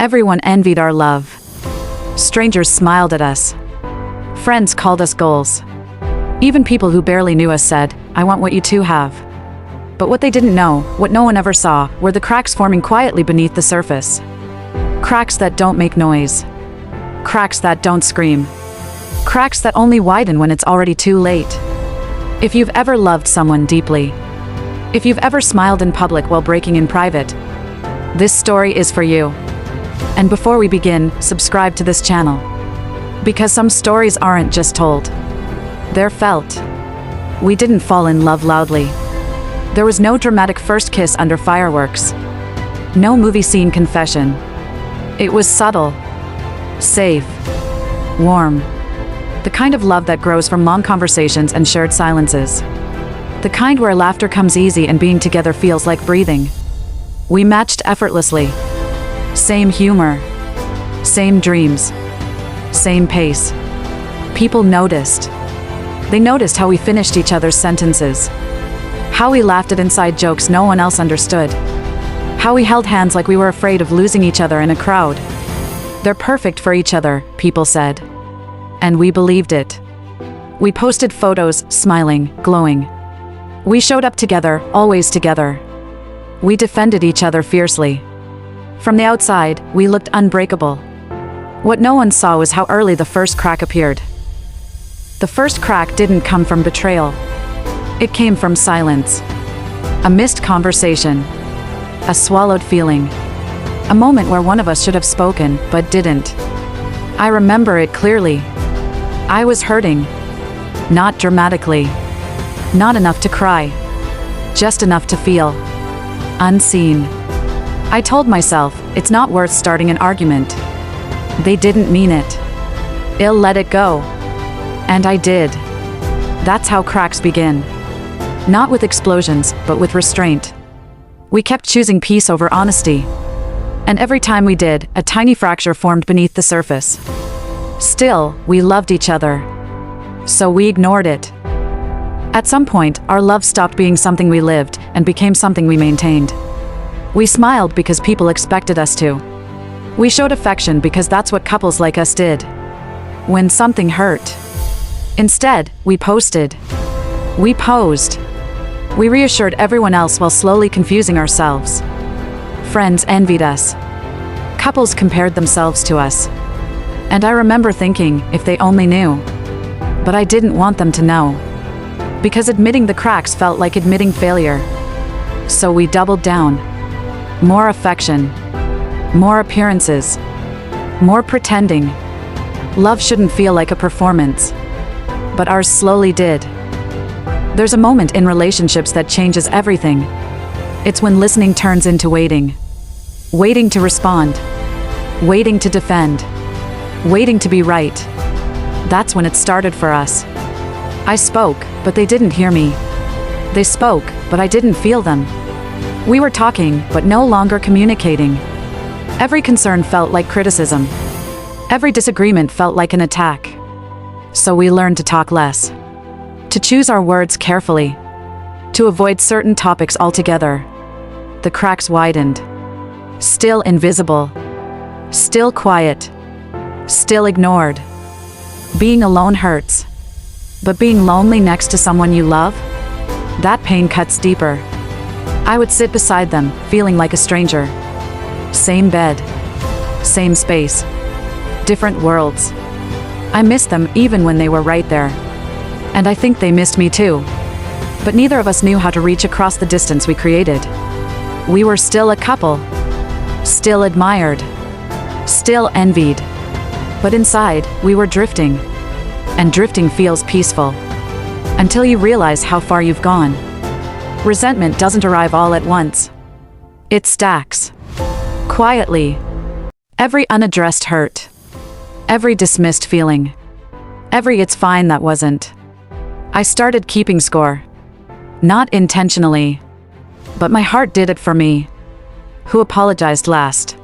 Everyone envied our love. Strangers smiled at us. Friends called us goals. Even people who barely knew us said, "I want what you two have." But what they didn't know, what no one ever saw, were the cracks forming quietly beneath the surface. Cracks that don't make noise. Cracks that don't scream. Cracks that only widen when it's already too late. If you've ever loved someone deeply, if you've ever smiled in public while breaking in private, this story is for you. And before we begin, subscribe to this channel. Because some stories aren't just told. They're felt. We didn't fall in love loudly. There was no dramatic first kiss under fireworks. No movie scene confession. It was subtle. Safe. Warm. The kind of love that grows from long conversations and shared silences. The kind where laughter comes easy and being together feels like breathing. We matched effortlessly. Same humor. Same dreams. Same pace. People noticed. They noticed how we finished each other's sentences. How we laughed at inside jokes no one else understood. How we held hands like we were afraid of losing each other in a crowd. They're perfect for each other, people said. And we believed it. We posted photos, smiling, glowing. We showed up together, always together. We defended each other fiercely. From the outside, we looked unbreakable. What no one saw was how early the first crack appeared. The first crack didn't come from betrayal. It came from silence. A missed conversation. A swallowed feeling. A moment where one of us should have spoken, but didn't. I remember it clearly. I was hurting. Not dramatically. Not enough to cry. Just enough to feel unseen. I told myself, it's not worth starting an argument. They didn't mean it. I'll let it go. And I did. That's how cracks begin. Not with explosions, but with restraint. We kept choosing peace over honesty. And every time we did, a tiny fracture formed beneath the surface. Still, we loved each other. So we ignored it. At some point, our love stopped being something we lived and became something we maintained. We smiled because people expected us to. We showed affection because that's what couples like us did. When something hurt. Instead, we posted. We posed. We reassured everyone else while slowly confusing ourselves. Friends envied us. Couples compared themselves to us. And I remember thinking, if they only knew. But I didn't want them to know. Because admitting the cracks felt like admitting failure. So we doubled down. More affection. More appearances. More pretending. Love shouldn't feel like a performance. But ours slowly did. There's a moment in relationships that changes everything. It's when listening turns into waiting. Waiting to respond. Waiting to defend. Waiting to be right. That's when it started for us. I spoke, but they didn't hear me. They spoke, but I didn't feel them. We were talking, but no longer communicating. Every concern felt like criticism. Every disagreement felt like an attack. So we learned to talk less. To choose our words carefully. To avoid certain topics altogether. The cracks widened. Still invisible. Still quiet. Still ignored. Being alone hurts. But being lonely next to someone you love? That pain cuts deeper. I would sit beside them, feeling like a stranger. Same bed. Same space. Different worlds. I missed them even when they were right there. And I think they missed me too. But neither of us knew how to reach across the distance we created. We were still a couple. Still admired. Still envied. But inside, we were drifting. And drifting feels peaceful. Until you realize how far you've gone. Resentment doesn't arrive all at once. It stacks. Quietly. Every unaddressed hurt. Every dismissed feeling. Every it's fine that wasn't. I started keeping score. Not intentionally. But my heart did it for me. Who apologized last?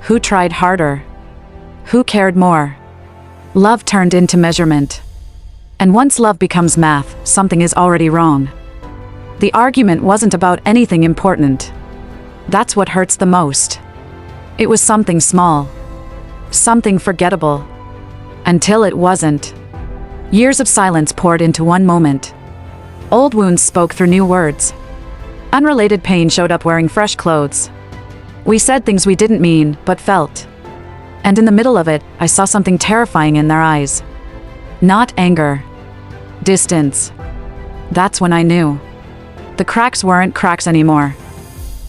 Who tried harder? Who cared more? Love turned into measurement. And once love becomes math, something is already wrong. The argument wasn't about anything important. That's what hurts the most. It was something small. Something forgettable. Until it wasn't. Years of silence poured into one moment. Old wounds spoke through new words. Unrelated pain showed up wearing fresh clothes. We said things we didn't mean, but felt. And in the middle of it, I saw something terrifying in their eyes. Not anger. Distance. That's when I knew. The cracks weren't cracks anymore.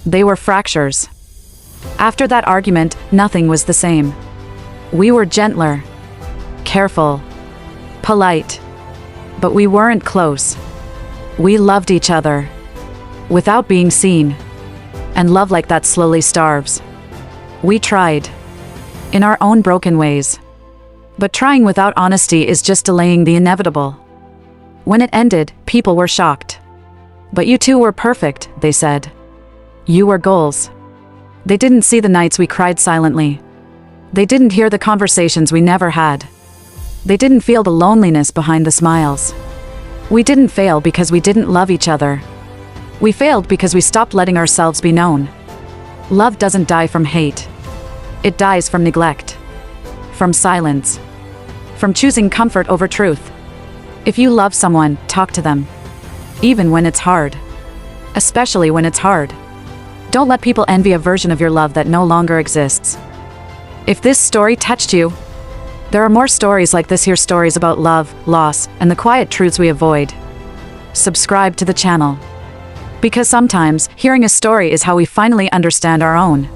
They were fractures. After that argument, nothing was the same. We were gentler. Careful. Polite. But we weren't close. We loved each other. Without being seen. And love like that slowly starves. We tried. In our own broken ways. But trying without honesty is just delaying the inevitable. When it ended, people were shocked. But you two were perfect, they said. You were goals. They didn't see the nights we cried silently. They didn't hear the conversations we never had. They didn't feel the loneliness behind the smiles. We didn't fail because we didn't love each other. We failed because we stopped letting ourselves be known. Love doesn't die from hate. It dies from neglect. From silence. From choosing comfort over truth. If you love someone, talk to them. Even when it's hard. Especially when it's hard. Don't let people envy a version of your love that no longer exists. If this story touched you, there are more stories like this here, stories about love, loss, and the quiet truths we avoid. Subscribe to the channel. Because sometimes, hearing a story is how we finally understand our own.